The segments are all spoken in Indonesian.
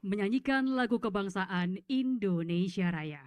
menyanyikan lagu kebangsaan Indonesia Raya.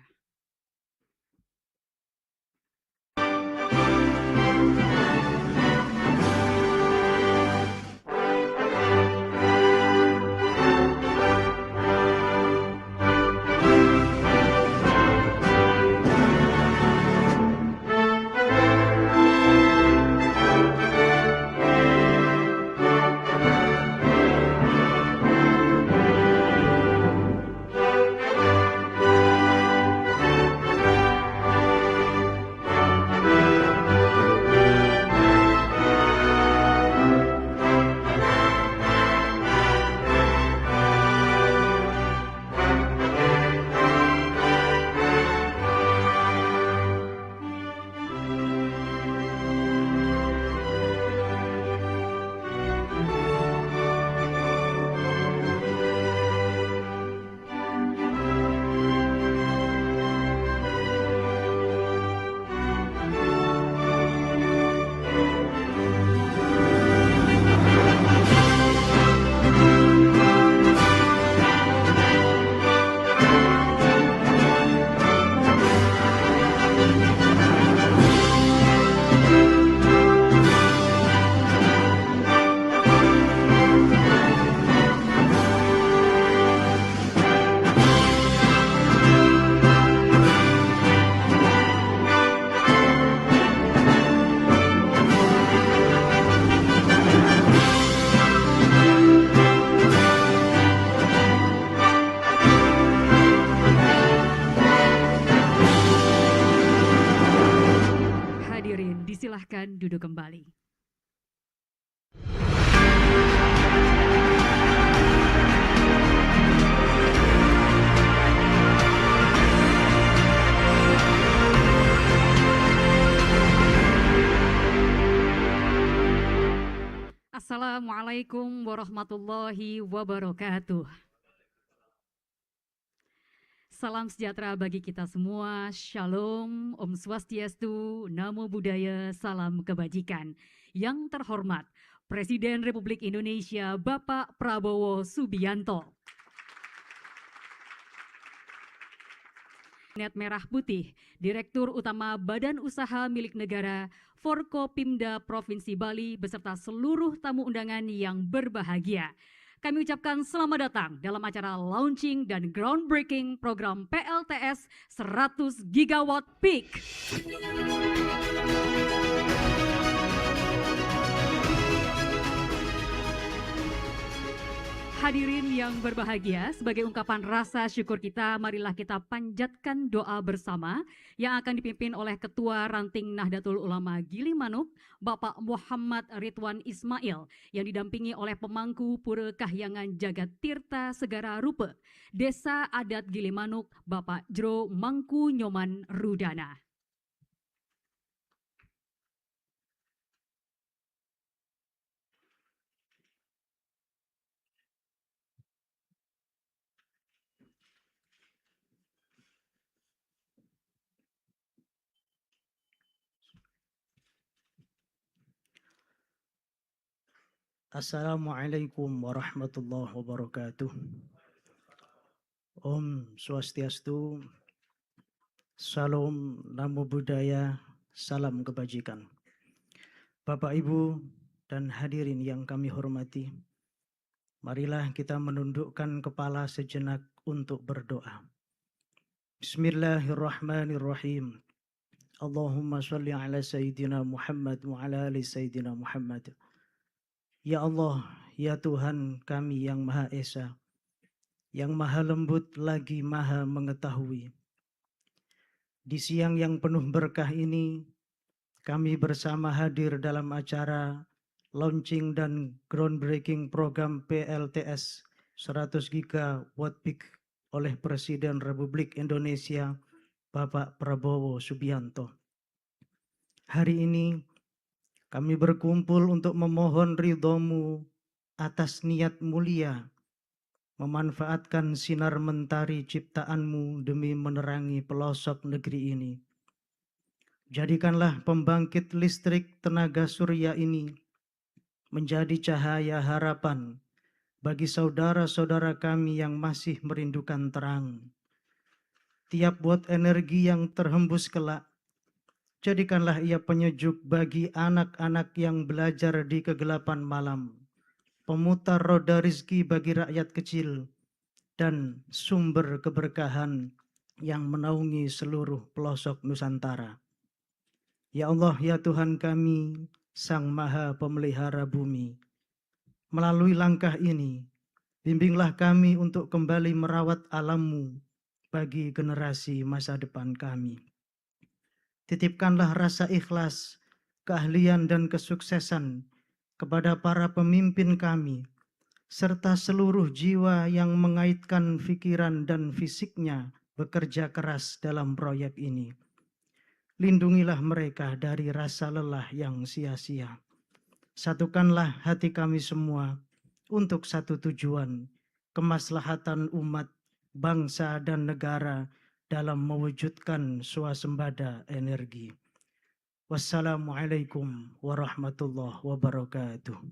Hadirin disilahkan duduk kembali. Assalamualaikum warahmatullahi wabarakatuh. Salam sejahtera bagi kita semua. Shalom, Om Swastiastu, Namo Buddhaya, salam kebajikan. Yang terhormat Presiden Republik Indonesia Bapak Prabowo Subianto. Net Merah Putih, Direktur Utama Badan Usaha Milik Negara, Forkopimda Provinsi Bali beserta seluruh tamu undangan yang berbahagia. Kami ucapkan selamat datang dalam acara launching dan groundbreaking program PLTS 100 Gigawatt Peak. Hadirin yang berbahagia, sebagai ungkapan rasa syukur kita, marilah kita panjatkan doa bersama yang akan dipimpin oleh Ketua Ranting Nahdlatul Ulama Gilimanuk, Bapak Muhammad Ridwan Ismail, yang didampingi oleh pemangku Pura Kahyangan Jagat Tirta Segara Rupa, Desa Adat Gilimanuk, Bapak Jro Mangku Nyoman Rudana. Assalamualaikum warahmatullahi wabarakatuh. Om Swastiastu, Salam Namo Buddhaya, salam kebajikan. Bapak Ibu dan hadirin yang kami hormati, marilah kita menundukkan kepala sejenak untuk berdoa. Bismillahirrahmanirrahim. Allahumma sholli ala Sayyidina Muhammad wa ala ali Sayyidina Muhammad. Ya Allah, ya Tuhan kami yang Maha Esa, yang Maha Lembut lagi Maha Mengetahui. Di siang yang penuh berkah ini, kami bersama hadir dalam acara launching dan groundbreaking program PLTS 100 Gigawatt Peak oleh Presiden Republik Indonesia, Bapak Prabowo Subianto. Hari ini kami berkumpul untuk memohon ridho-Mu atas niat mulia memanfaatkan sinar mentari ciptaan-Mu demi menerangi pelosok negeri ini. Jadikanlah pembangkit listrik tenaga surya ini menjadi cahaya harapan bagi saudara-saudara kami yang masih merindukan terang. Tiap buat energi yang terhembus kelak, jadikanlah ia penyejuk bagi anak-anak yang belajar di kegelapan malam, pemutar roda rizki bagi rakyat kecil, dan sumber keberkahan yang menaungi seluruh pelosok Nusantara. Ya Allah, ya Tuhan kami, Sang Maha Pemelihara Bumi, melalui langkah ini, bimbinglah kami untuk kembali merawat alam-Mu bagi generasi masa depan kami. Titipkanlah rasa ikhlas, keahlian dan kesuksesan kepada para pemimpin kami, serta seluruh jiwa yang mengaitkan pikiran dan fisiknya bekerja keras dalam proyek ini. Lindungilah mereka dari rasa lelah yang sia-sia. Satukanlah hati kami semua untuk satu tujuan, kemaslahatan umat, bangsa dan negara dalam mewujudkan swasembada energi. Wassalamualaikum warahmatullahi wabarakatuh.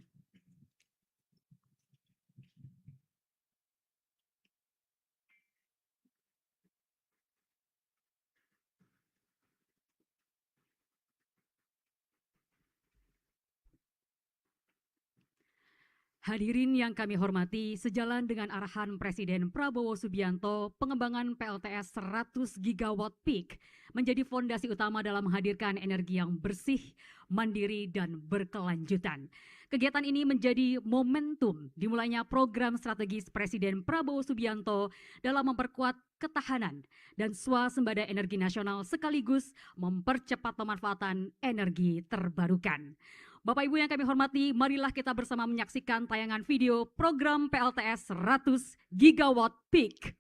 Hadirin yang kami hormati, sejalan dengan arahan Presiden Prabowo Subianto, pengembangan PLTS 100 gigawatt peak menjadi fondasi utama dalam menghadirkan energi yang bersih, mandiri, dan berkelanjutan. Kegiatan ini menjadi momentum dimulainya program strategis Presiden Prabowo Subianto dalam memperkuat ketahanan dan swasembada energi nasional sekaligus mempercepat pemanfaatan energi terbarukan. Bapak Ibu yang kami hormati, marilah kita bersama menyaksikan tayangan video program PLTS 100 gigawatt peak.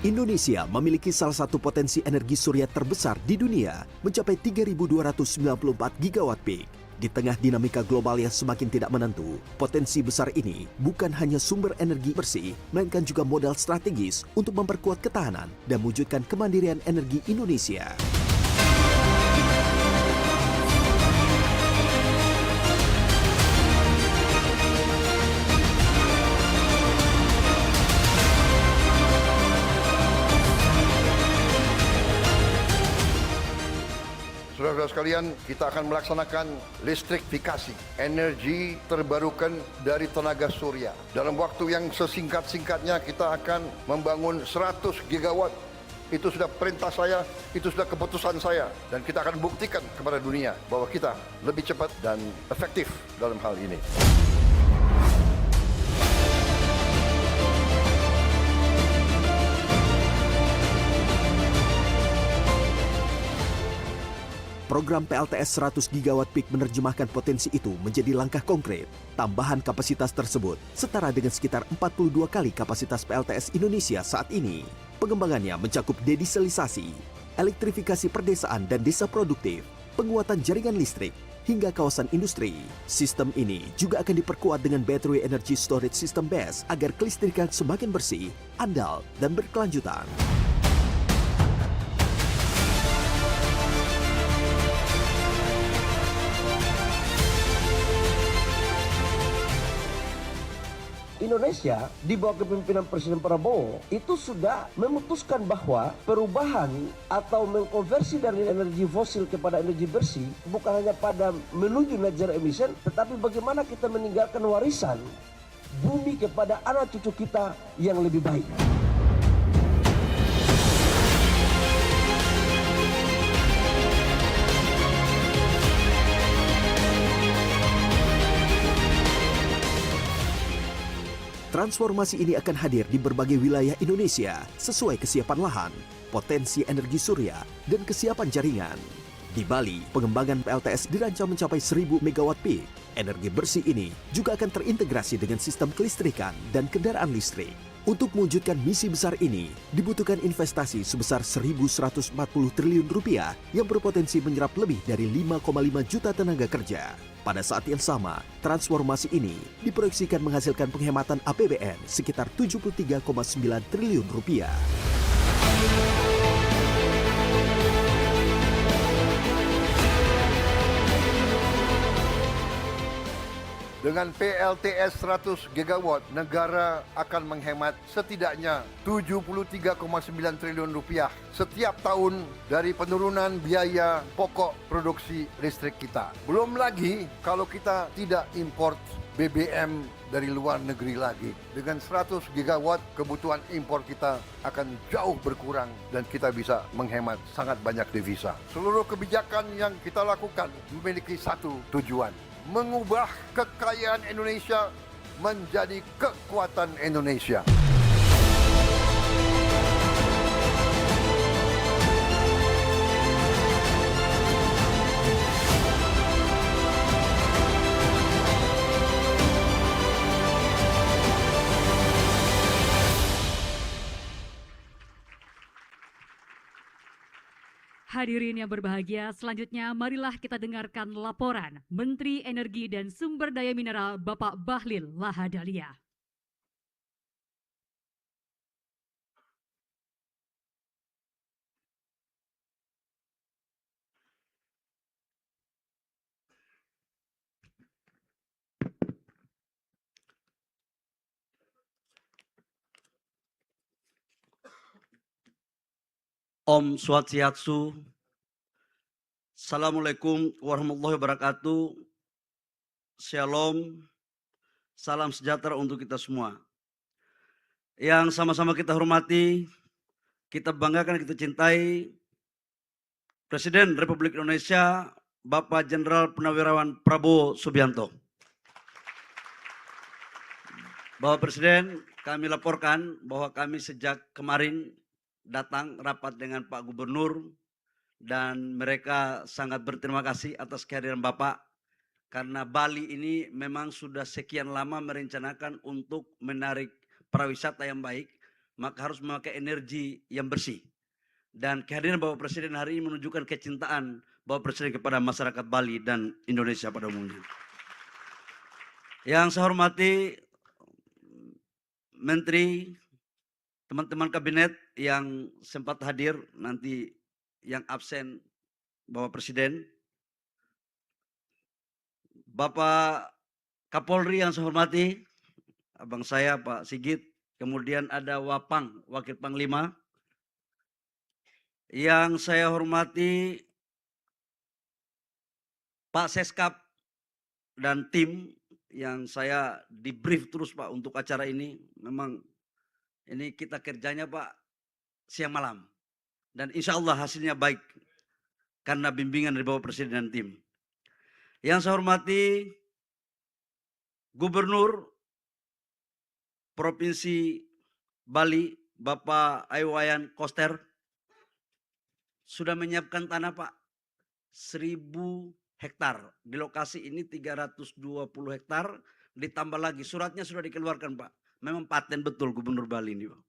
Indonesia memiliki salah satu potensi energi surya terbesar di dunia, mencapai 3.294 gigawatt peak. Di tengah dinamika global yang semakin tidak menentu, potensi besar ini bukan hanya sumber energi bersih, melainkan juga modal strategis untuk memperkuat ketahanan dan mewujudkan kemandirian energi Indonesia. Saudara-saudara sekalian, kita akan melaksanakan listrifikasi energi terbarukan dari tenaga surya. Dalam waktu yang sesingkat-singkatnya kita akan membangun 100 gigawatt. Itu sudah perintah saya, itu sudah keputusan saya. Dan kita akan buktikan kepada dunia bahwa kita lebih cepat dan efektif dalam hal ini. Program PLTS 100 gigawatt peak menerjemahkan potensi itu menjadi langkah konkret. Tambahan kapasitas tersebut setara dengan sekitar 42 kali kapasitas PLTS Indonesia saat ini. Pengembangannya mencakup dedieselisasi, elektrifikasi perdesaan dan desa produktif, penguatan jaringan listrik, hingga kawasan industri. Sistem ini juga akan diperkuat dengan Battery Energy Storage System BESS agar kelistrikan semakin bersih, andal, dan berkelanjutan. Indonesia di bawah kepemimpinan Presiden Prabowo itu sudah memutuskan bahwa perubahan atau mengkonversi dari energi fosil kepada energi bersih bukan hanya pada menuju net zero emission, tetapi bagaimana kita meninggalkan warisan bumi kepada anak cucu kita yang lebih baik. Transformasi ini akan hadir di berbagai wilayah Indonesia sesuai kesiapan lahan, potensi energi surya, dan kesiapan jaringan. Di Bali, pengembangan PLTS dirancang mencapai 1000 megawatt peak. Energi bersih ini juga akan terintegrasi dengan sistem kelistrikan dan kendaraan listrik. Untuk mewujudkan misi besar ini, dibutuhkan investasi sebesar 1.140 triliun rupiah yang berpotensi menyerap lebih dari 5,5 juta tenaga kerja. Pada saat yang sama, transformasi ini diproyeksikan menghasilkan penghematan APBN sekitar 73,9 triliun rupiah. Dengan PLTS 100 gigawatt, negara akan menghemat setidaknya 73,9 triliun rupiah setiap tahun dari penurunan biaya pokok produksi listrik kita. Belum lagi kalau kita tidak import BBM dari luar negeri lagi. Dengan 100 gigawatt, kebutuhan impor kita akan jauh berkurang dan kita bisa menghemat sangat banyak devisa. Seluruh kebijakan yang kita lakukan memiliki satu tujuan: mengubah kekayaan Indonesia menjadi kekuatan Indonesia. Hadirin yang berbahagia, selanjutnya marilah kita dengarkan laporan Menteri Energi dan Sumber Daya Mineral Bapak Bahlil Lahadalia. Om Swastiastu. Assalamualaikum warahmatullahi wabarakatuh. Shalom. Salam sejahtera untuk kita semua. Yang sama-sama kita hormati, kita banggakan, kita cintai Presiden Republik Indonesia Bapak Jenderal Purnawirawan Prabowo Subianto. Bapak Presiden, kami laporkan bahwa kami sejak kemarin datang rapat dengan Pak Gubernur dan mereka sangat berterima kasih atas kehadiran Bapak karena Bali ini memang sudah sekian lama merencanakan untuk menarik pariwisata yang baik, maka harus memakai energi yang bersih. Dan kehadiran Bapak Presiden hari ini menunjukkan kecintaan Bapak Presiden kepada masyarakat Bali dan Indonesia pada umumnya. Yang saya hormati Menteri, teman-teman kabinet yang sempat hadir, nanti yang absen Bapak Presiden, Bapak Kapolri yang saya hormati, abang saya Pak Sigit, kemudian ada Wapang, Wakil Panglima, yang saya hormati Pak Seskap dan tim yang saya di-brief terus Pak untuk acara ini. Memang ini kita kerjanya Pak siang malam. Dan insya Allah hasilnya baik karena bimbingan dari Bapak Presiden dan tim. Yang saya hormati Gubernur Provinsi Bali, Bapak Iwayan Koster, sudah menyiapkan tanah Pak 1000 hektar. Di lokasi ini 320 hektar, ditambah lagi suratnya sudah dikeluarkan Pak. Memang paten betul Gubernur Bali ini Pak.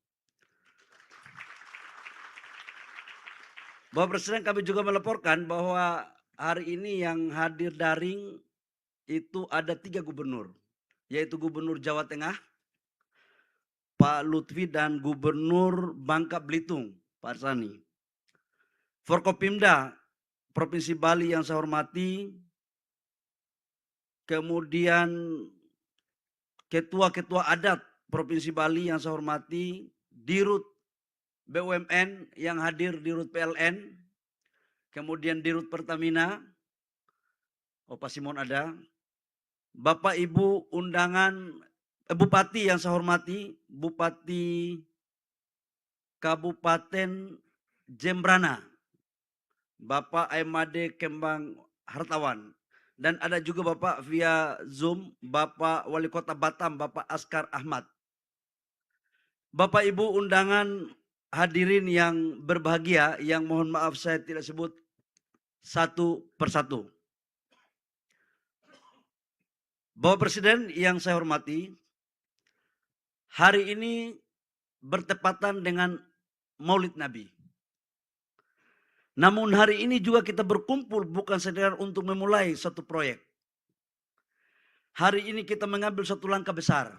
Bapak Presiden, kami juga melaporkan bahwa hari ini yang hadir daring itu ada 3 gubernur, yaitu Gubernur Jawa Tengah, Pak Lutfi, dan Gubernur Bangka Belitung, Pak Arsani. Forkopimda Provinsi Bali yang saya hormati, kemudian ketua-ketua adat Provinsi Bali yang saya hormati, Dirut BUMN yang hadir, Dirut PLN, kemudian Dirut Pertamina, Pak Simon ada, Bapak Ibu undangan, Bupati yang saya hormati, Bupati Kabupaten Jembrana, Bapak Aimade Kembang Hartawan, dan ada juga Bapak via Zoom, Bapak Wali Kota Batam, Bapak Askar Ahmad. Bapak Ibu undangan hadirin yang berbahagia, yang mohon maaf saya tidak sebut satu persatu. Bapak Presiden yang saya hormati, hari ini bertepatan dengan Maulid Nabi. Namun hari ini juga kita berkumpul bukan sekedar untuk memulai satu proyek. Hari ini kita mengambil satu langkah besar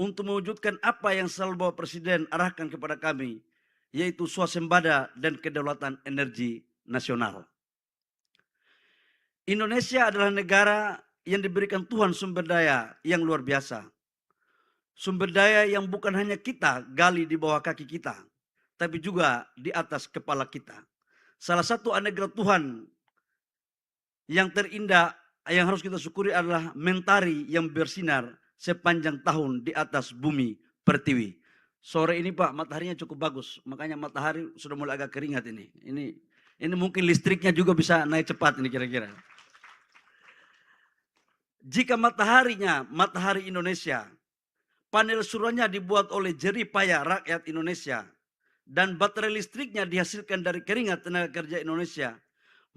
untuk mewujudkan apa yang selalu Bapak Presiden arahkan kepada kami, yaitu swasembada dan kedaulatan energi nasional. Indonesia adalah negara yang diberikan Tuhan, sumber daya yang luar biasa. Sumber daya yang bukan hanya kita gali di bawah kaki kita, tapi juga di atas kepala kita. Salah satu anugerah Tuhan yang terindah yang harus kita syukuri adalah mentari yang bersinar sepanjang tahun di atas bumi pertiwi. Sore ini Pak, mataharinya cukup bagus, makanya matahari sudah mulai agak keringat ini. Ini mungkin listriknya juga bisa naik cepat ini kira-kira. Jika mataharinya matahari Indonesia, panel suryanya dibuat oleh jerih payah rakyat Indonesia, dan baterai listriknya dihasilkan dari keringat tenaga kerja Indonesia,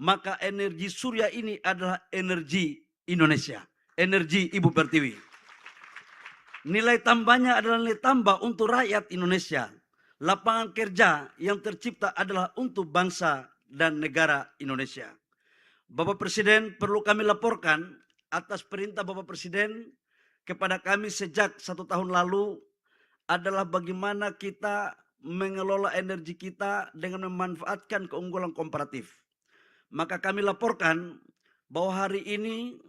maka energi surya ini adalah energi Indonesia, energi Ibu Pertiwi. Nilai tambahnya adalah nilai tambah untuk rakyat Indonesia. Lapangan kerja yang tercipta adalah untuk bangsa dan negara Indonesia. Bapak Presiden, perlu kami laporkan atas perintah Bapak Presiden kepada kami sejak 1 tahun lalu adalah bagaimana kita mengelola energi kita dengan memanfaatkan keunggulan komparatif. Maka kami laporkan bahwa hari ini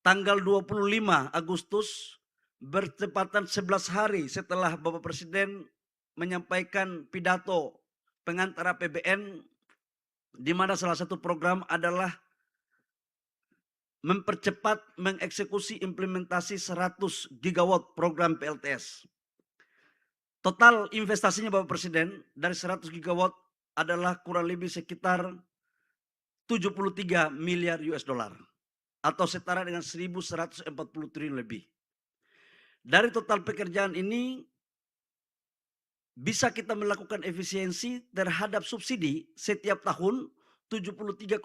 tanggal 25 Agustus bertepatan 11 hari setelah Bapak Presiden menyampaikan pidato pengantar APBN, di mana salah satu program adalah mempercepat mengeksekusi implementasi 100 gigawatt program PLTS. Total investasinya Bapak Presiden dari 100 gigawatt adalah kurang lebih sekitar 73 miliar US dollar atau setara dengan 1.140 triliun lebih. Dari total pekerjaan ini bisa kita melakukan efisiensi terhadap subsidi setiap tahun 73,9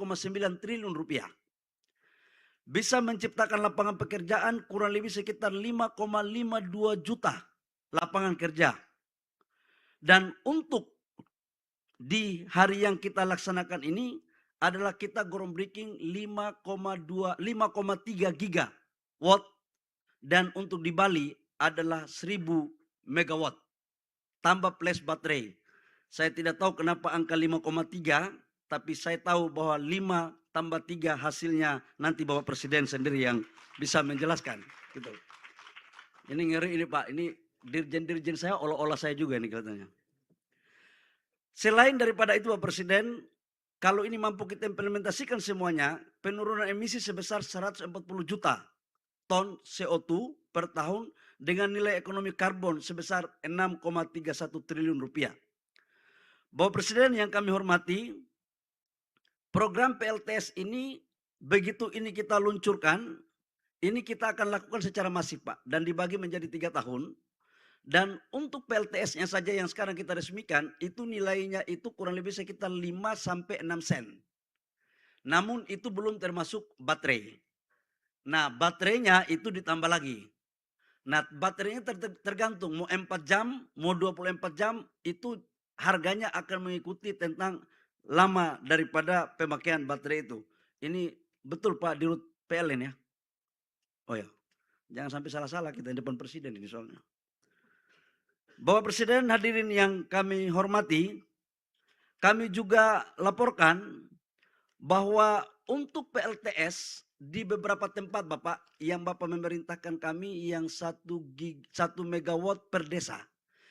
triliun rupiah. Bisa menciptakan lapangan pekerjaan kurang lebih sekitar 5,52 juta lapangan kerja. Dan untuk di hari yang kita laksanakan ini adalah kita groundbreaking 5,3 gigawatt, dan untuk di Bali adalah 1000 megawatt tambah plus baterai. Saya tidak tahu kenapa angka 5,3, tapi saya tahu bahwa 5 tambah 3 hasilnya nanti Bapak Presiden sendiri yang bisa menjelaskan. Gitu. Ini ngeri ini Pak, ini dirjen-dirjen saya olah-olah saya juga ini katanya. Selain daripada itu Bapak Presiden, kalau ini mampu kita implementasikan semuanya, penurunan emisi sebesar 140 juta ton CO2 per tahun dengan nilai ekonomi karbon sebesar 6,31 triliun rupiah. Bapak Presiden yang kami hormati, program PLTS ini begitu ini kita luncurkan, ini kita akan lakukan secara masif Pak, dan dibagi menjadi 3 tahun. Dan untuk PLTS-nya saja yang sekarang kita resmikan, itu nilainya itu kurang lebih sekitar 5 sampai 6 sen. Namun itu belum termasuk baterai. Nah baterainya itu ditambah lagi. Nah baterainya tergantung, mau 4 jam, mau 24 jam, itu harganya akan mengikuti tentang lama daripada pemakaian baterai itu. Ini betul Pak Dirut PLN ya. Oh ya, jangan sampai salah-salah kita di depan Presiden ini soalnya. Bapak Presiden, hadirin yang kami hormati, kami juga laporkan bahwa untuk PLTS di beberapa tempat Bapak, yang Bapak memerintahkan kami yang 1 megawatt per desa,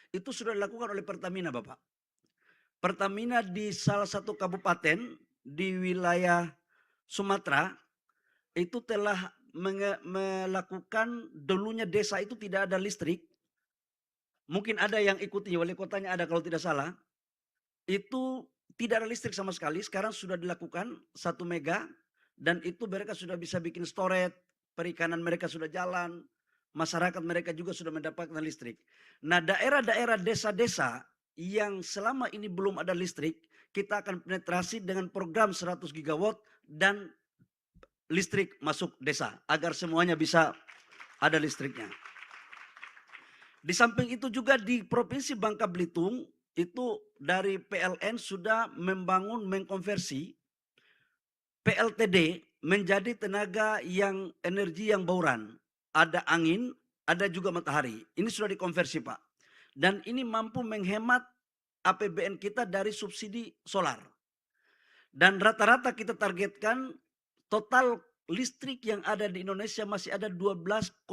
itu sudah dilakukan oleh Pertamina Bapak. Pertamina di salah satu kabupaten di wilayah Sumatera itu telah melakukan, dulunya desa itu tidak ada listrik. Mungkin ada yang ikuti, wali kotanya ada kalau tidak salah. Itu tidak ada listrik sama sekali, sekarang sudah dilakukan 1 mega. Dan itu mereka sudah bisa bikin storage, perikanan mereka sudah jalan, masyarakat mereka juga sudah mendapatkan listrik. Nah daerah-daerah desa-desa yang selama ini belum ada listrik, kita akan penetrasi dengan program 100 gigawatt dan listrik masuk desa, agar semuanya bisa ada listriknya. Di samping itu juga di Provinsi Bangka Belitung, itu dari PLN sudah membangun, mengkonversi PLTD menjadi tenaga yang energi yang bauran. Ada angin, ada juga matahari. Ini sudah dikonversi Pak. Dan ini mampu menghemat APBN kita dari subsidi solar. Dan rata-rata kita targetkan total listrik yang ada di Indonesia masih ada 12,6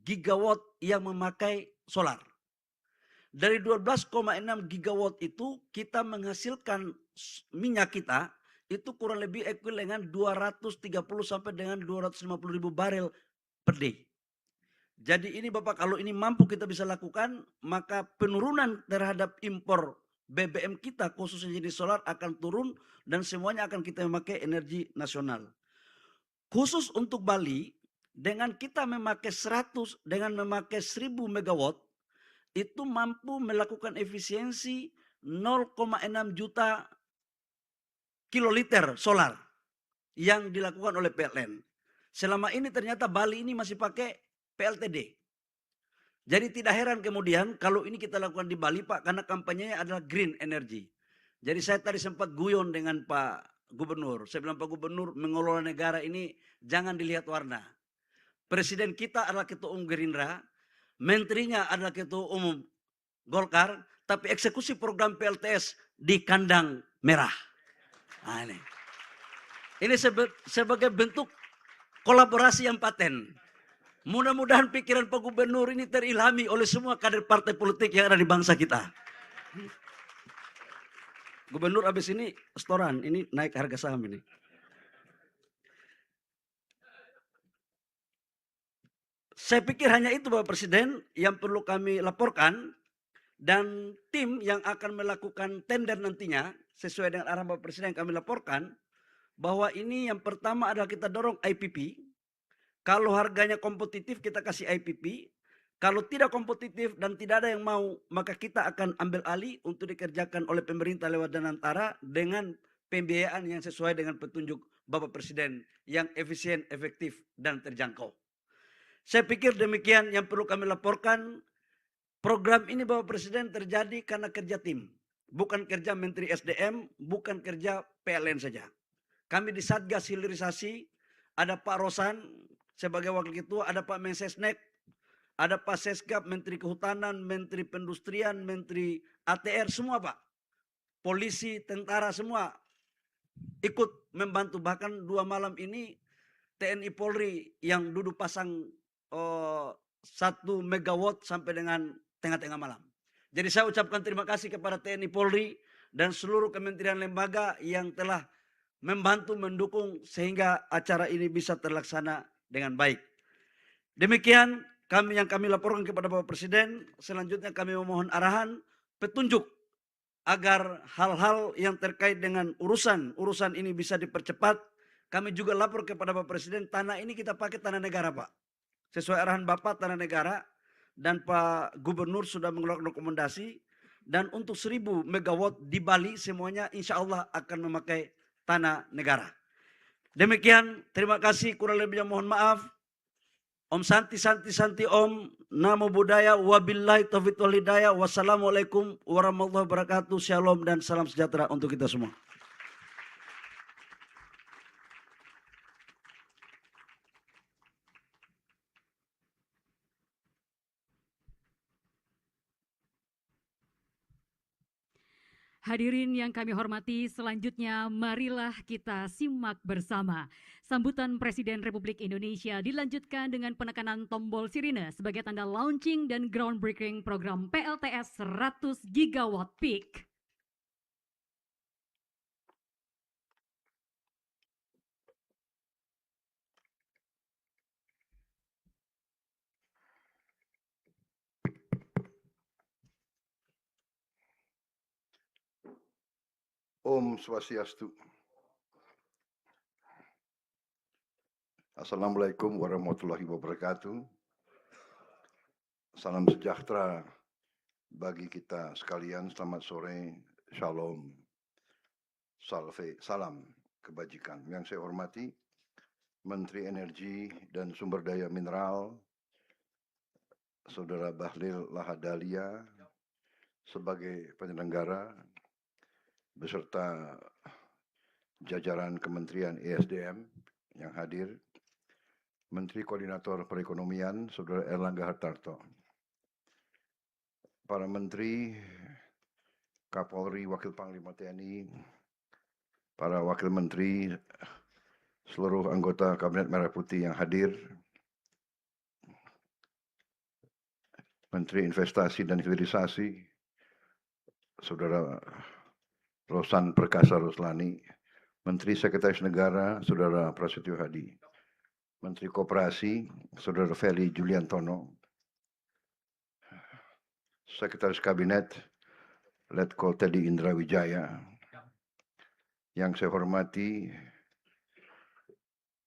gigawatt yang memakai solar. Dari 12,6 gigawatt itu kita menghasilkan minyak kita itu kurang lebih ekuivalen dengan 230 sampai dengan 250 ribu barel per day. Jadi ini Bapak, kalau ini mampu kita bisa lakukan, maka penurunan terhadap impor BBM kita khususnya jenis solar akan turun dan semuanya akan kita memakai energi nasional. Khusus untuk Bali, dengan kita memakai 100 dengan memakai 1000 megawatt itu mampu melakukan efisiensi 0,6 juta kiloliter solar yang dilakukan oleh PLN. Selama ini ternyata Bali ini masih pakai PLTD. Jadi tidak heran kemudian kalau ini kita lakukan di Bali Pak, karena kampanyenya adalah green energy. Jadi saya tadi sempat guyon dengan Pak Gubernur. Saya bilang Pak Gubernur, mengelola negara ini jangan dilihat warna. Presiden kita adalah ketua umum Gerindra, menterinya adalah ketua umum Golkar, tapi eksekusi program PLTS di kandang merah. Nah, ini sebagai bentuk kolaborasi yang paten. Mudah-mudahan pikiran Pak Gubernur ini terilhami oleh semua kader partai politik yang ada di bangsa kita. Gubernur habis ini setoran, ini naik harga saham ini. Saya pikir hanya itu Bapak Presiden yang perlu kami laporkan, dan tim yang akan melakukan tender nantinya sesuai dengan arahan Bapak Presiden yang kami laporkan, bahwa ini yang pertama adalah kita dorong IPP. Kalau harganya kompetitif kita kasih IPP. Kalau tidak kompetitif dan tidak ada yang mau, maka kita akan ambil alih untuk dikerjakan oleh pemerintah lewat dana antara dengan pembiayaan yang sesuai dengan petunjuk Bapak Presiden yang efisien, efektif, dan terjangkau. Saya pikir demikian yang perlu kami laporkan. Program ini Bapak Presiden terjadi karena kerja tim. Bukan kerja Menteri SDM, bukan kerja PLN saja. Kami di Satgas Hilirisasi, ada Pak Rosan sebagai Wakil Ketua, ada Pak Mensesnek, ada Pak Seskap, Menteri Kehutanan, Menteri Perindustrian, Menteri ATR, semua Pak. Polisi, tentara, semua ikut membantu. Bahkan 2 malam ini TNI Polri yang duduk pasang 1 megawatt sampai dengan tengah-tengah malam. Jadi saya ucapkan terima kasih kepada TNI Polri dan seluruh kementerian lembaga yang telah membantu mendukung sehingga acara ini bisa terlaksana dengan baik. Demikian yang kami laporkan kepada Bapak Presiden. Selanjutnya kami memohon arahan, petunjuk agar hal-hal yang terkait dengan urusan ini bisa dipercepat. Kami juga lapor kepada Bapak Presiden, tanah ini kita pakai tanah negara Pak. Sesuai arahan Bapak, tanah negara, dan Pak Gubernur sudah mengeluarkan rekomendasi. Dan untuk 1000 megawatt di Bali semuanya insya Allah akan memakai tanah negara. Demikian, terima kasih, kurang lebihnya mohon maaf. Om Santi Santi Santi Om, Namo Buddhaya, Wabillahi Taufiq wal Hidayah, wassalamualaikum warahmatullahi wabarakatuh, shalom dan salam sejahtera untuk kita semua. Hadirin yang kami hormati, selanjutnya marilah kita simak bersama. Sambutan Presiden Republik Indonesia dilanjutkan dengan penekanan tombol sirine sebagai tanda launching dan groundbreaking program PLTS 100 Gigawatt Peak. Om Swastiastu. Assalamualaikum warahmatullahi wabarakatuh. Salam sejahtera bagi kita sekalian. Selamat sore, shalom, salve, salam kebajikan. Yang saya hormati Menteri Energi dan Sumber Daya Mineral, Saudara Bahlil Lahadalia, sebagai penyelenggara, beserta jajaran Kementerian ESDM yang hadir, Menteri Koordinator Perekonomian, Saudara Erlangga Hartarto, para Menteri, Kapolri, Wakil Panglima TNI, para Wakil Menteri, seluruh anggota Kabinet Merah Putih yang hadir, Menteri Investasi dan Hilirisasi, Saudara Rosan Perkasa Ruslani, Menteri Sekretaris Negara, Saudara Prasetyo Hadi, Menteri Koperasi, Saudara Feli Juliantono, Sekretaris Kabinet, Letkol Teddy Indra Wijaya, yang saya hormati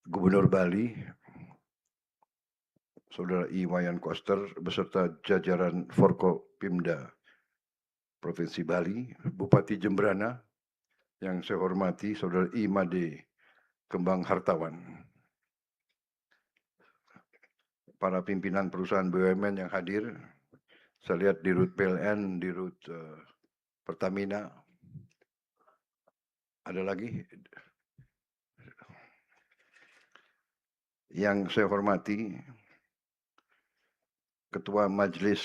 Gubernur Bali, Saudara Iwayan Koster, beserta jajaran Forkopimda Provinsi Bali, Bupati Jembrana, yang saya hormati Saudara Imade Kembang Hartawan, para pimpinan perusahaan BUMN yang hadir, saya lihat di Rut PLN, di Rut Pertamina, ada lagi yang saya hormati Ketua Majelis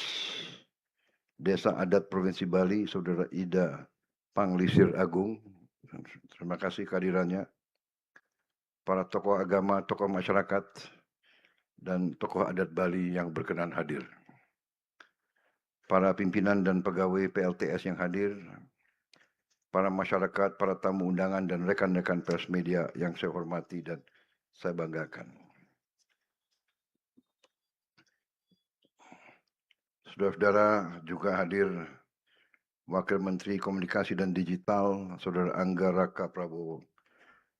Desa Adat Provinsi Bali, Saudara Ida Panglisir Agung, terima kasih kehadirannya, para tokoh agama, tokoh masyarakat, dan tokoh adat Bali yang berkenan hadir, para pimpinan dan pegawai PLTS yang hadir, para masyarakat, para tamu undangan, dan rekan-rekan pers media yang saya hormati dan saya banggakan. Saudara-saudara, juga hadir Wakil Menteri Komunikasi dan Digital, Saudara Angga Raka Prabowo,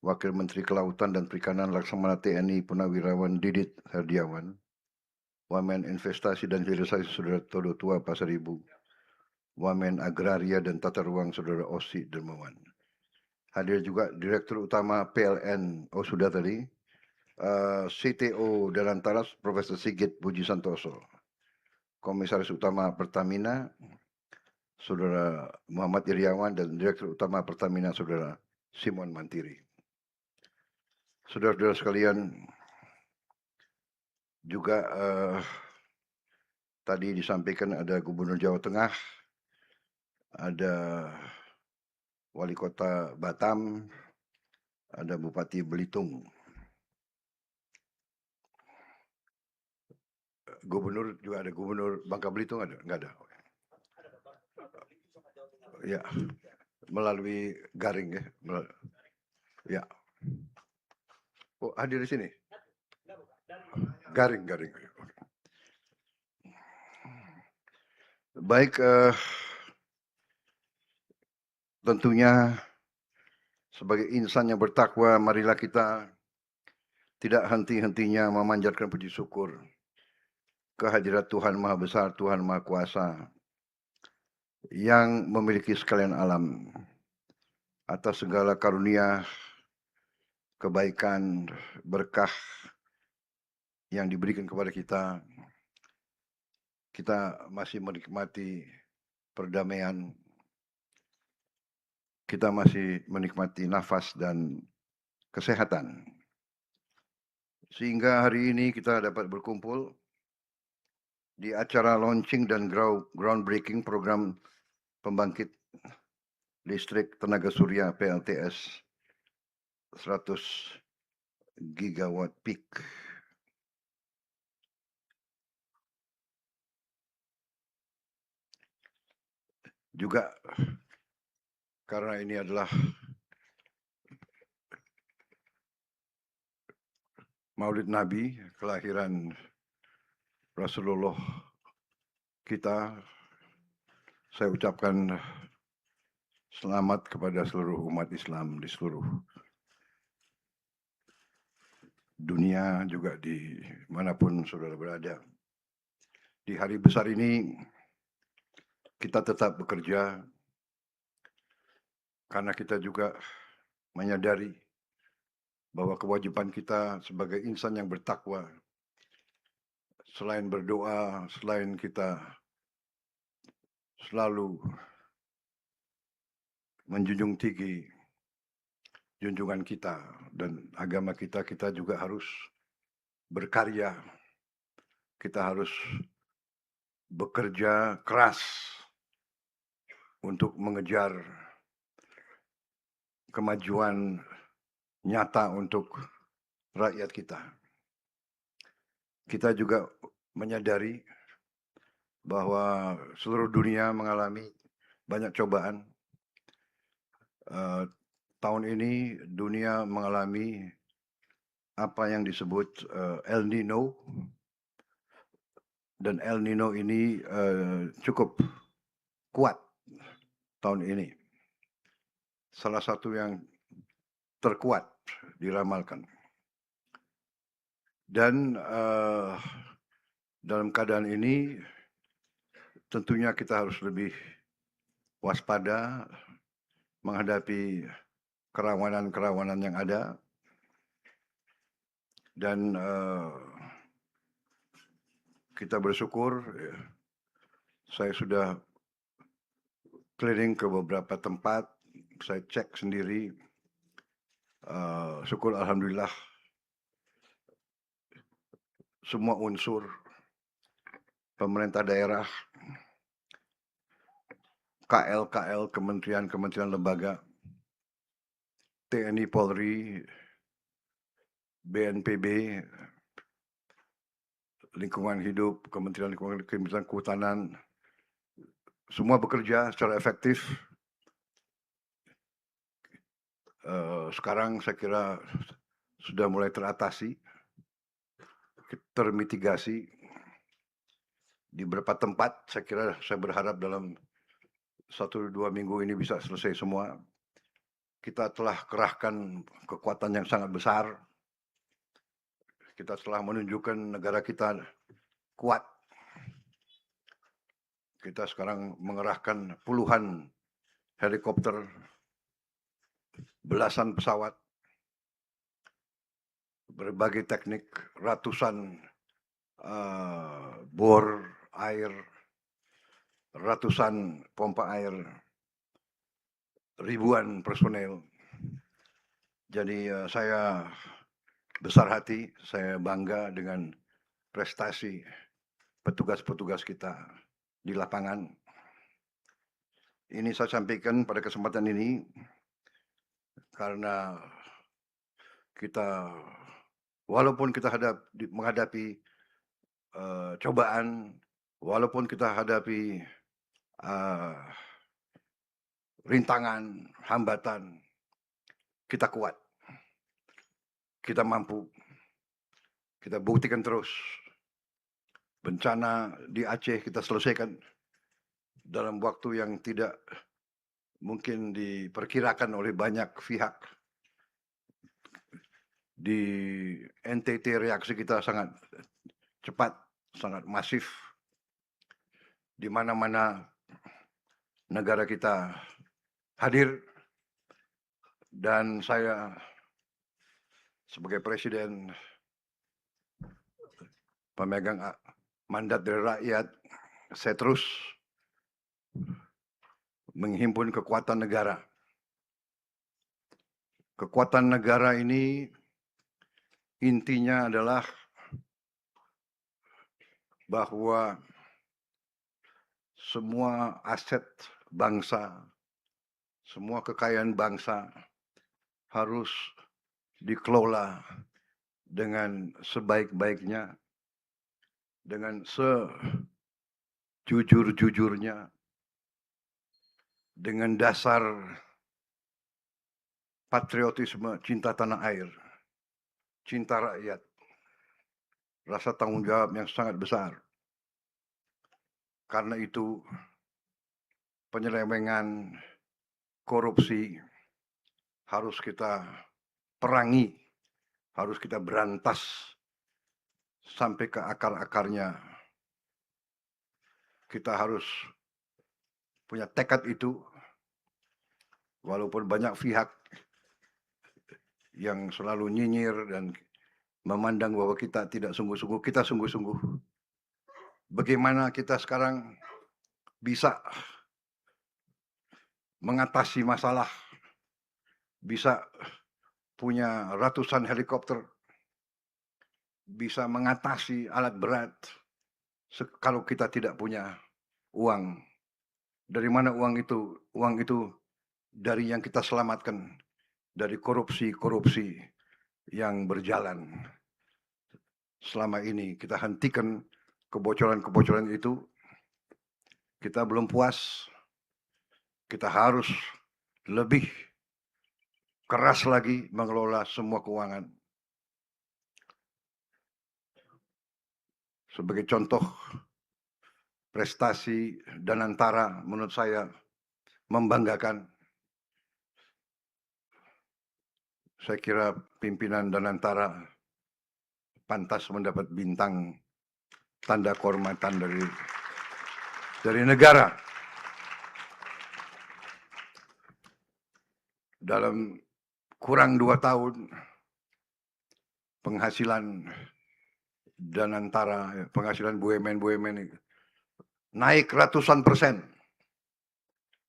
Wakil Menteri Kelautan dan Perikanan Laksamana TNI Purnawirawan Didit Herdiawan, Wamen Investasi dan Hilirisasi Saudara Todo Tua Pasaribu, Wamen Agraria dan Tata Ruang Saudara Osi Dermawan. Hadir juga Direktur Utama PLN, sudah tadi, CTO Dalantaras Profesor Sigit Puji Santoso, Komisaris Utama Pertamina, Saudara Muhammad Iriawan, dan Direktur Utama Pertamina, Saudara Simon Mantiri. Saudara-saudara sekalian, juga tadi disampaikan ada Gubernur Jawa Tengah, ada Wali Kota Batam, ada Bupati Belitung. Gubernur juga ada, Gubernur Bangka Belitung ada? Enggak ada. Ya, melalui garing ya. Ya. Oh, hadir di sini. Garing. Baik, tentunya sebagai insan yang bertakwa, marilah kita tidak henti-hentinya memanjatkan puji syukur kehadirat Tuhan Maha Besar, Tuhan Maha Kuasa, yang memiliki sekalian alam, atas segala karunia, kebaikan, berkah yang diberikan kepada kita. Kita masih menikmati perdamaian, kita masih menikmati nafas dan kesehatan. Sehingga hari ini kita dapat berkumpul di acara launching dan groundbreaking program pembangkit listrik tenaga surya PLTS 100 gigawatt peak. Juga karena ini adalah Maulid Nabi, kelahiran Rasulullah kita, saya ucapkan selamat kepada seluruh umat Islam di seluruh dunia, juga di manapun saudara berada. Di hari besar ini kita tetap bekerja karena kita juga menyadari bahwa kewajiban kita sebagai insan yang bertakwa, selain berdoa, selain kita selalu menjunjung tinggi junjungan kita dan agama kita, kita juga harus berkarya. Kita harus bekerja keras untuk mengejar kemajuan nyata untuk rakyat kita. Kita juga menyadari bahwa seluruh dunia mengalami banyak cobaan. Tahun ini dunia mengalami apa yang disebut El Nino, dan El Nino ini cukup kuat tahun ini. Salah satu yang terkuat diramalkan. Dan dalam keadaan ini tentunya kita harus lebih waspada menghadapi kerawanan-kerawanan yang ada. Dan kita bersyukur, saya sudah keliling ke beberapa tempat, saya cek sendiri, syukur alhamdulillah semua unsur pemerintah daerah, KL, kementerian lembaga, TNI Polri, BNPB, lingkungan hidup, Kementerian Kehutanan, semua bekerja secara efektif. Sekarang saya kira sudah mulai teratasi, termitigasi. Di beberapa tempat saya berharap dalam 1-2 minggu ini bisa selesai semua. Kita telah kerahkan kekuatan yang sangat besar. Kita telah menunjukkan negara kita kuat. Kita sekarang mengerahkan puluhan helikopter, belasan pesawat, berbagai teknik, ratusan bor air, ratusan pompa air, ribuan personel. Jadi saya besar hati, saya bangga dengan prestasi petugas-petugas kita di lapangan. Ini saya sampaikan pada kesempatan ini karena kita, walaupun kita menghadapi cobaan, walaupun kita hadapi rintangan, hambatan, kita kuat. Kita mampu, kita buktikan terus. Bencana di Aceh kita selesaikan dalam waktu yang tidak mungkin diperkirakan oleh banyak pihak. Di NTT reaksi kita sangat cepat, sangat masif. Di mana-mana negara kita hadir, dan saya sebagai presiden pemegang mandat dari rakyat, saya terus menghimpun kekuatan negara. Kekuatan negara ini intinya adalah bahwa semua aset bangsa, semua kekayaan bangsa harus dikelola dengan sebaik-baiknya, dengan sejujur-jujurnya, dengan dasar patriotisme, cinta tanah air, cinta rakyat, rasa tanggung jawab yang sangat besar. Karena itu penyelewengan, korupsi harus kita perangi, harus kita berantas sampai ke akar-akarnya. Kita harus punya tekad itu, walaupun banyak pihak yang selalu nyinyir dan memandang bahwa kita tidak sungguh-sungguh, kita sungguh-sungguh. Bagaimana kita sekarang bisa mengatasi masalah, bisa punya ratusan helikopter, bisa mengatasi alat berat, kalau kita tidak punya uang. Dari mana uang itu? Uang itu dari yang kita selamatkan, dari korupsi-korupsi, yang berjalan selama ini. Kita hentikan kebocoran-kebocoran itu. Kita belum puas. Kita harus lebih keras lagi mengelola semua keuangan. Sebagai contoh, prestasi Danantara menurut saya membanggakan. Saya kira pimpinan Danantara pantas mendapat bintang tanda kehormatan dari negara. Dalam kurang 2 tahun, penghasilan Danantara, penghasilan BUMN naik ratusan persen.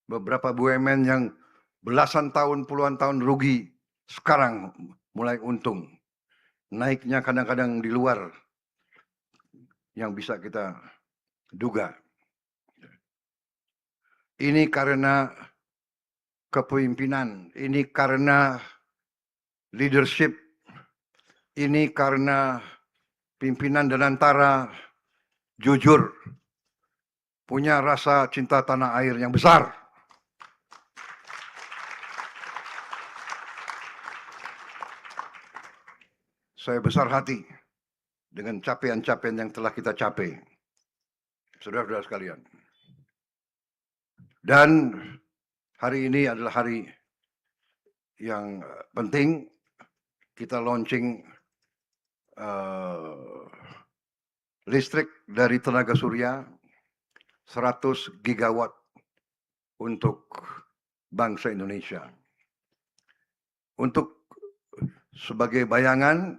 Beberapa BUMN yang belasan tahun, puluhan tahun rugi, sekarang mulai untung. Naiknya kadang-kadang di luar yang bisa kita duga. Ini karena kepemimpinan, ini karena leadership, ini karena pimpinan Danantara jujur, punya rasa cinta tanah air yang besar. Saya besar hati dengan capaian-capaian yang telah kita capai, saudara-saudara sekalian. Dan hari ini adalah hari yang penting. Kita launching listrik dari tenaga surya 100 gigawatt untuk bangsa Indonesia. Untuk sebagai bayangan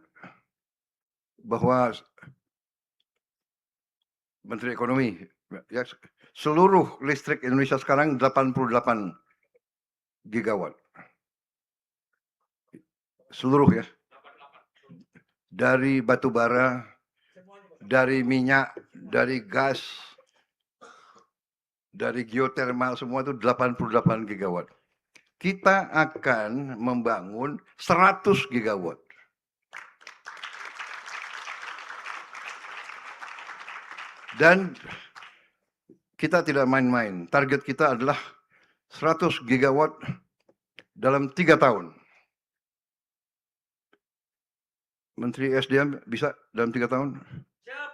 bahwa Menteri Ekonomi, ya, seluruh listrik Indonesia sekarang 88 gigawatt. Seluruh ya. Dari batu bara, dari minyak, dari gas, dari geotermal, semua itu 88 gigawatt. Kita akan membangun 100 gigawatt. Dan kita tidak main-main. Target kita adalah 100 gigawatt dalam 3 tahun. Menteri SDM bisa dalam 3 tahun? Siap.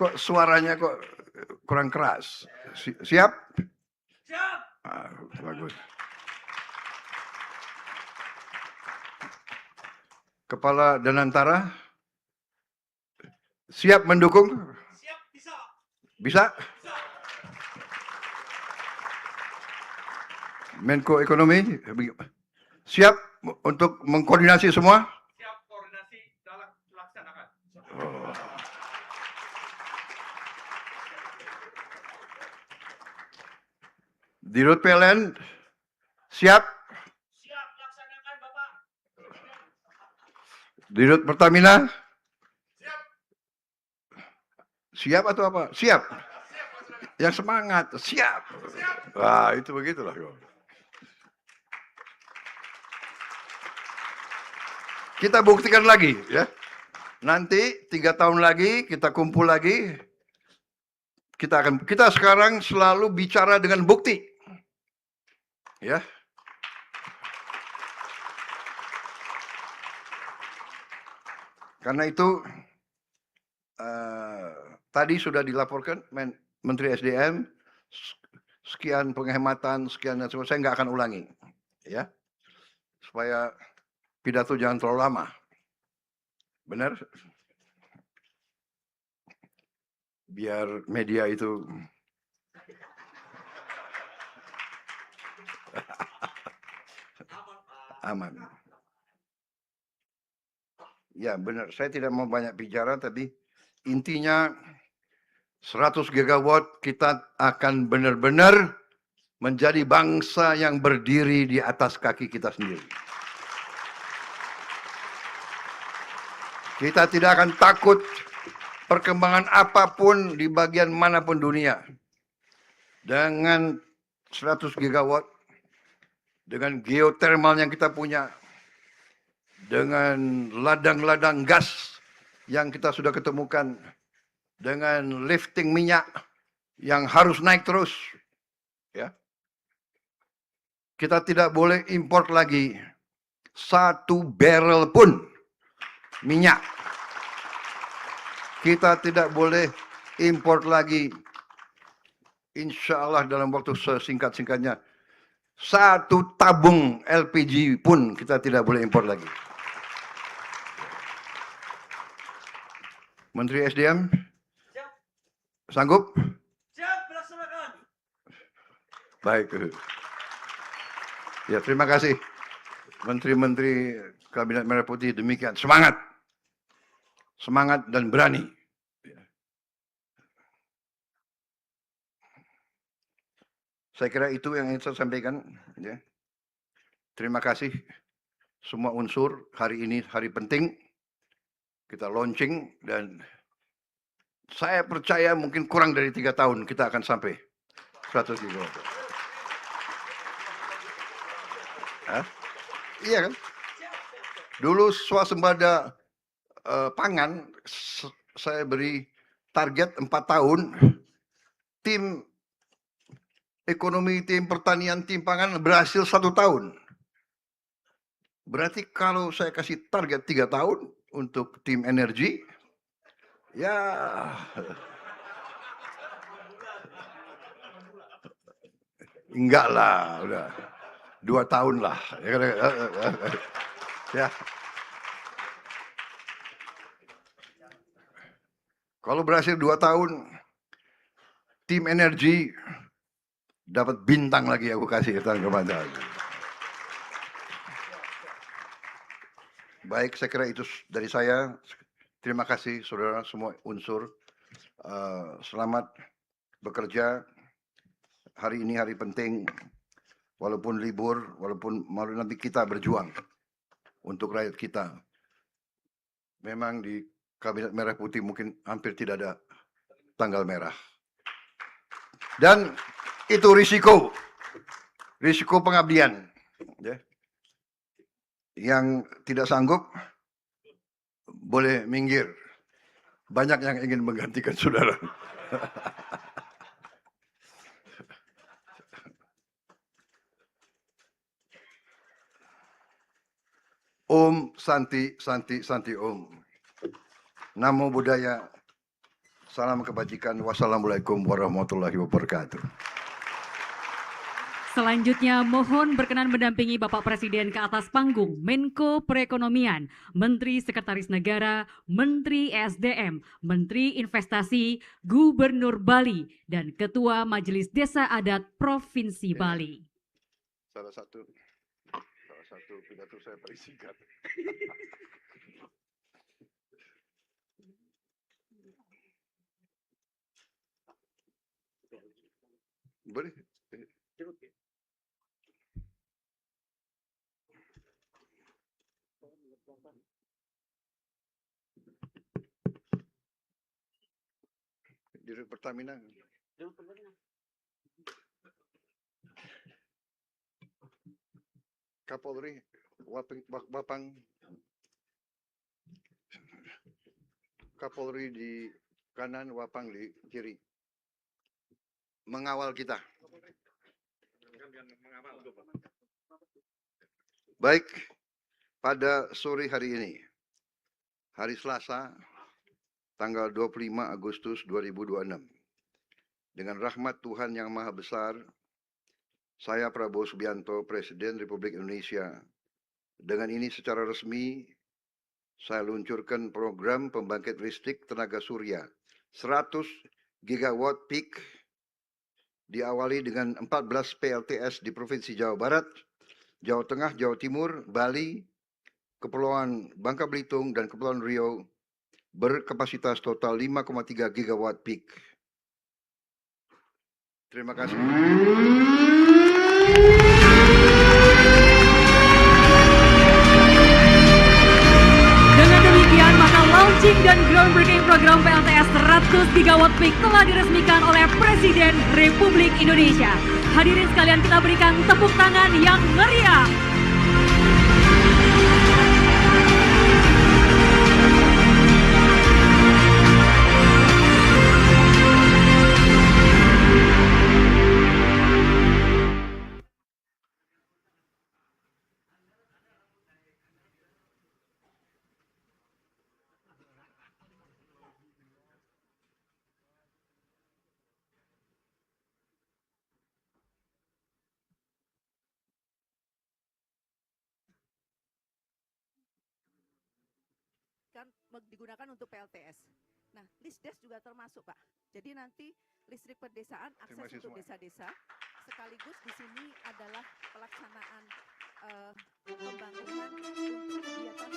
Kok suaranya kok kurang keras? Siap? Siap. Ah, bagus. Kepala Danantara siap mendukung? Siap, bisa. Bisa? Bisa. Menko Ekonomi siap untuk mengkoordinasi semua? Siap, koordinasi dalam laksanakan. Oh. Dirut PLN siap? Siap, laksanakan Bapak. Dirut Pertamina? Siap. Siap atau apa? Siap. Yang semangat, siap. Wah, itu begitulah. Kita buktikan lagi, ya. Nanti 3 tahun lagi kita kumpul lagi. Kita sekarang selalu bicara dengan bukti, ya. Karena itu tadi sudah dilaporkan Menteri SDM sekian penghematan, sekian dan semua. Saya nggak akan ulangi, ya, supaya pidato jangan terlalu lama. Benar? Biar media itu aman. Ya benar, saya tidak mau banyak bicara, tapi intinya 100 gigawatt kita akan benar-benar menjadi bangsa yang berdiri di atas kaki kita sendiri. Kita tidak akan takut perkembangan apapun di bagian manapun dunia. Dengan 100 gigawatt dengan geothermal yang kita punya, dengan ladang-ladang gas yang kita sudah ketemukan, dengan lifting minyak yang harus naik terus, ya. Kita tidak boleh import lagi 1 barrel pun minyak. Kita tidak boleh import lagi, insya Allah dalam waktu sesingkat-singkatnya, 1 tabung LPG pun kita tidak boleh import lagi. Menteri SDM, sanggup? Siap, melaksanakan. Baik. Ya, terima kasih. Menteri-menteri Kabinet Merah Putih, demikian. Semangat. Semangat dan berani. Saya kira itu yang ingin saya sampaikan. Ya. Terima kasih semua unsur. Hari ini hari penting. Kita launching dan saya percaya mungkin kurang dari 3 tahun kita akan sampai 100 gigawatt. Hah? Iya kan? Dulu swasembada pangan saya beri target 4 tahun. Tim ekonomi, tim pertanian, tim pangan berhasil 1 tahun. Berarti kalau saya kasih target 3 tahun untuk tim energi, ya enggak lah, udah 2 tahun lah. Ya. Kalau berhasil 2 tahun, tim energi dapat bintang lagi aku kasih kepada. Baik, saya kira itu dari saya. Terima kasih saudara semua unsur. Selamat bekerja. Hari ini hari penting. Walaupun libur, walaupun malu, nanti kita berjuang untuk rakyat kita. Memang di Kabinet Merah Putih mungkin hampir tidak ada tanggal merah. Dan itu risiko pengabdian. Ya. Yang tidak sanggup boleh minggir. Banyak yang ingin menggantikan saudara. Om Santi Santi Santi Om. Namo Buddhaya. Salam kebajikan. Wassalamualaikum warahmatullahi wabarakatuh. Selanjutnya mohon berkenan mendampingi Bapak Presiden ke atas panggung Menko Perekonomian, Menteri Sekretaris Negara, Menteri SDM, Menteri Investasi, Gubernur Bali, dan Ketua Majelis Desa Adat Provinsi Bali. Salah satu pidato saya paling singkat. Boleh? Di Pertamina. Kapolri, Wapang, Kapolri di kanan, Wapang di kiri. Mengawal kita. Baik, pada sore hari ini, hari Selasa, tanggal 25 Agustus 2026, dengan rahmat Tuhan Yang Maha Besar, saya Prabowo Subianto, Presiden Republik Indonesia, dengan ini secara resmi, saya luncurkan program pembangkit listrik tenaga surya 100 gigawatt peak, diawali dengan 14 PLTS di Provinsi Jawa Barat, Jawa Tengah, Jawa Timur, Bali, Kepulauan Bangka Belitung, dan Kepulauan Riau, berkapasitas total 5,3 gigawatt peak. Terima kasih. Dengan demikian, maka launching dan groundbreaking program PLTS 100 gigawatt peak telah diresmikan oleh Presiden Republik Indonesia. Hadirin sekalian, kita berikan tepuk tangan yang meriah. kan digunakan untuk PLTS. Nah, Lisdes juga termasuk, Pak. Jadi nanti listrik pedesaan akses untuk desa-desa, sekaligus di sini adalah pelaksanaan pembangunan untuk kegiatan.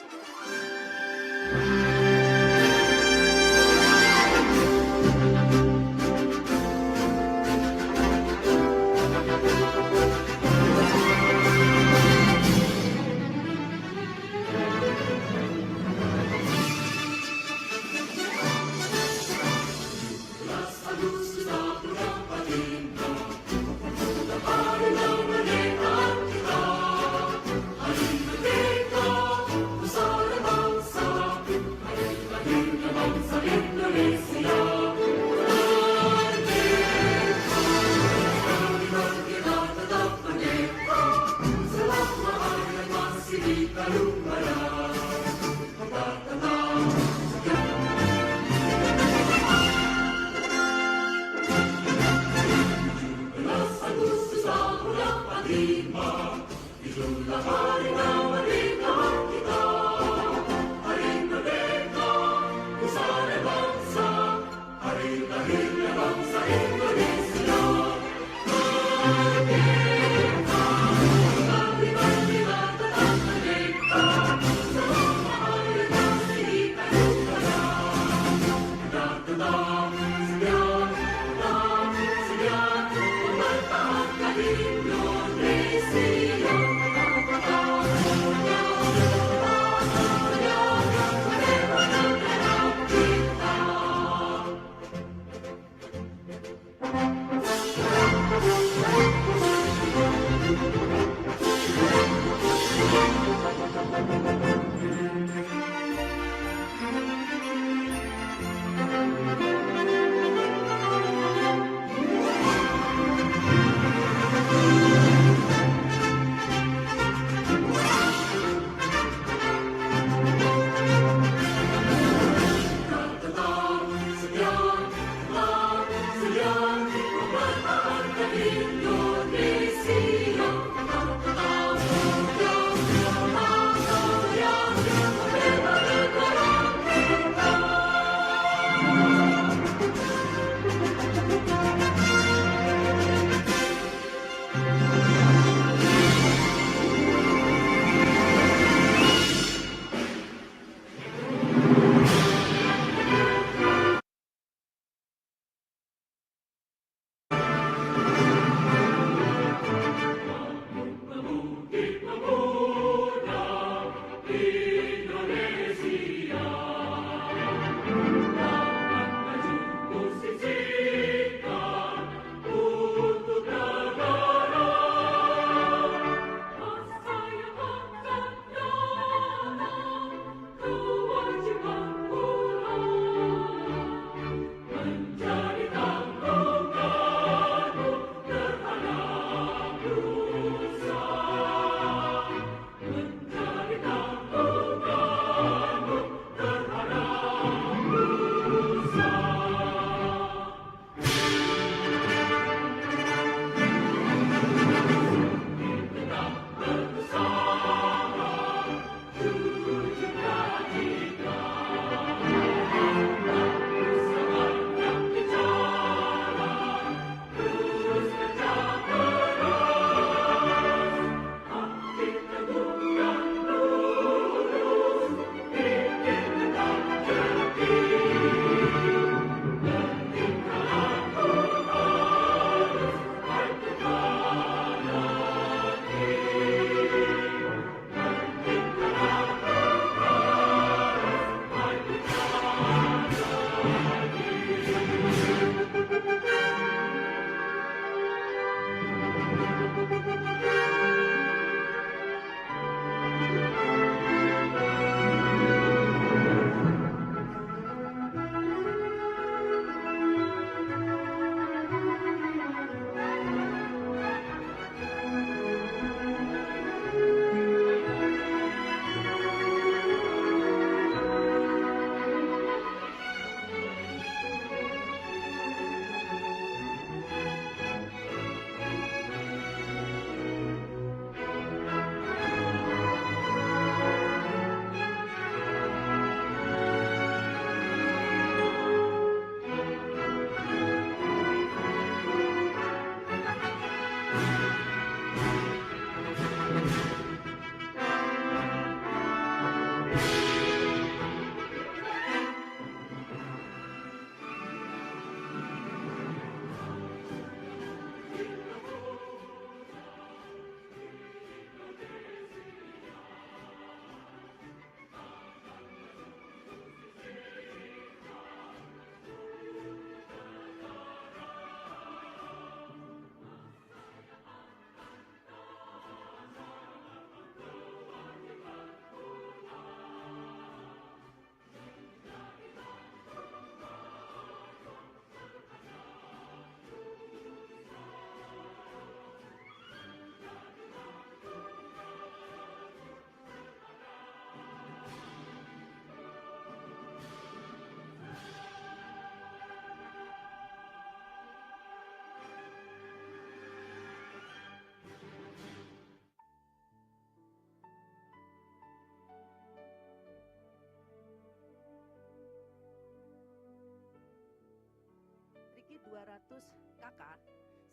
200 KK,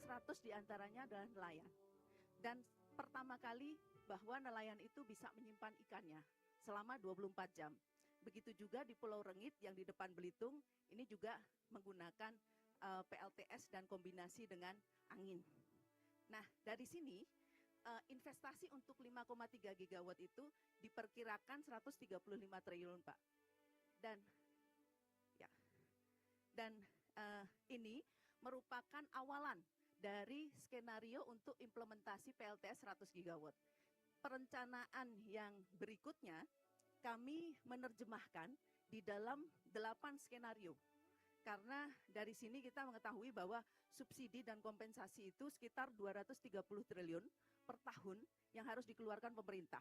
100 diantaranya adalah nelayan. Dan pertama kali bahwa nelayan itu bisa menyimpan ikannya selama 24 jam. Begitu juga di Pulau Rengit yang di depan Belitung, ini juga menggunakan PLTS dan kombinasi dengan angin. Nah, dari sini investasi untuk 5,3 gigawatt itu diperkirakan 135 triliun, Pak. Dan ini merupakan awalan dari skenario untuk implementasi PLTS 100 gigawatt. Perencanaan yang berikutnya kami menerjemahkan di dalam 8 skenario. Karena dari sini kita mengetahui bahwa subsidi dan kompensasi itu sekitar 230 triliun per tahun yang harus dikeluarkan pemerintah.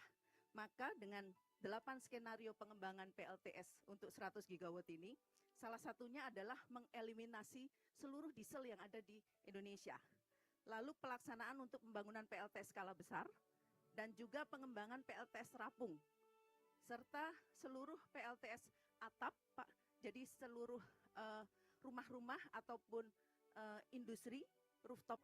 Maka dengan 8 skenario pengembangan PLTS untuk 100 gigawatt ini, salah satunya adalah mengeliminasi seluruh diesel yang ada di Indonesia. Lalu pelaksanaan untuk pembangunan PLTS skala besar, dan juga pengembangan PLTS terapung, serta seluruh PLTS atap, Pak. Jadi seluruh rumah-rumah ataupun industri rooftop